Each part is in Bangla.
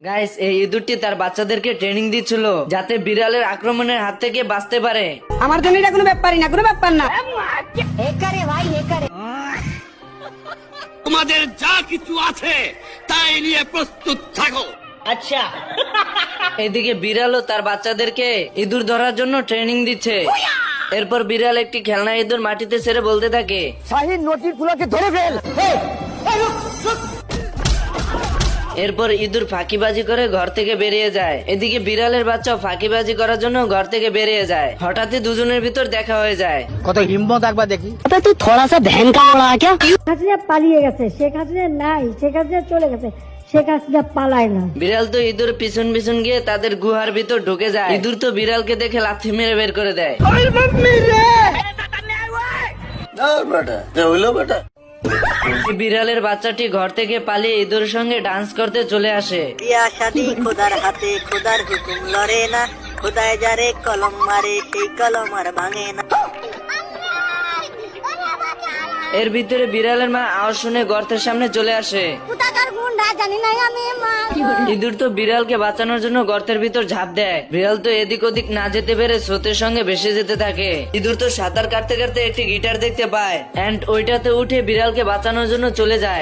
গাইস, এই ইঁদুরটি তার বাচ্চাদেরকে ট্রেনিং দিচ্ছিল যাতে বিড়ালের আক্রমণের হাত থেকে বাঁচতে পারে। আমার জন্য এটা কোনো ব্যাপারই না, কোনো ব্যাপার না। তোমাদের যা কিছু আছে তাই নিয়ে প্রস্তুত থাকো। আচ্ছা। এদিকে বিড়ালও তার বাচ্চাদেরকে ইঁদুর ধরার জন্য ট্রেনিং দিচ্ছে। এরপর বিড়াল একটি খেলনা ইঁদুর মাটিতে ছেড়ে বলতে থাকে, শাহিন নটির ফুলাকে ধরে ফেল। এরপর ইঁদুর ফাঁকিবাজি করে ঘর থেকে বেরিয়ে যায়। এদিকে বিড়ালের বাচ্চাও ফাঁকিবাজি করার জন্য ঘর থেকে বেরিয়ে যায়। হঠাৎই দুজনের ভিতর দেখা হয়ে যায়। কত হিম্মত একবার দেখি। তুই থোড়া সা ভ্যানকা বড়া ক্যা? হাসিনা পালিয়ে গেছে, শেখ হাসিনা নাই, শেখ হাসিনা চলে গেছে, শেখ হাসিনা পালায় না। বিড়াল তো ইঁদুর পিছন পিছন গিয়ে তাদের গুহার ভিতর ঢুকে যায়। ইঁদুর তো বিড়ালকে দেখে লাথি মেরে বের করে দেয়। বিড়ালের বাচ্চাটি ঘর থেকে পালিয়ে ইঁদুরের সঙ্গে ডান্স করতে চলে আসে। বিয়া শাদি খোদার হাতে, খোদার হুকুম লড়ে না, খোদায় যারে কলম মারে সেই কলম আর ভাঙে না। এর ভিতরে বিড়ালের মা আওয়াজ শুনে গর্তের সামনে চলে আসে। ইঁদুর তো বিড়ালকে বাঁচানোর জন্য গর্তের ভিতর ঝাঁপ দেয়। বিড়াল তো এদিক ওদিক না যেতে পেরে স্রোতের সঙ্গে ভেসে যেতে থাকে। ইঁদুর তো সাঁতার কাটতে কাটতে একটি গিটার দেখতে পায় এন্ড ওইটাতে উঠে বিড়ালকে বাঁচানোর জন্য চলে যায়।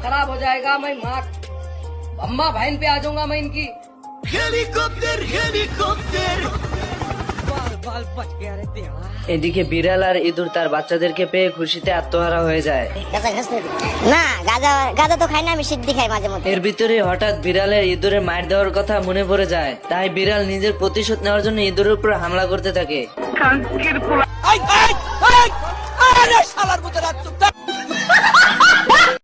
খারাপ হয়ে যায়গা, मैं माँ अम्मा बहन पे आ जाऊंगा मैं इनकी। Helicopter helicopter. बाल बच गया रे देवा। এদিকে বিড়াল আর ইঁদুর তার বাচ্চাদেরকে পেয়ে খুশিতে আত্মহারা হয়ে যায়। না গাজা গাজা তো খাই না, আমি সিদ্ধি খাই মাঝে মধ্যে। এর ভিতরে হঠাৎ বিড়ালের ইঁদুরে মার দেওয়ার কথা মনে পড়ে যায়। তাই বিড়াল নিজের প্রতিশোধ নেওয়ার জন্য ইঁদুরের উপর হামলা করতে থাকে। আরে শালার মতো রাত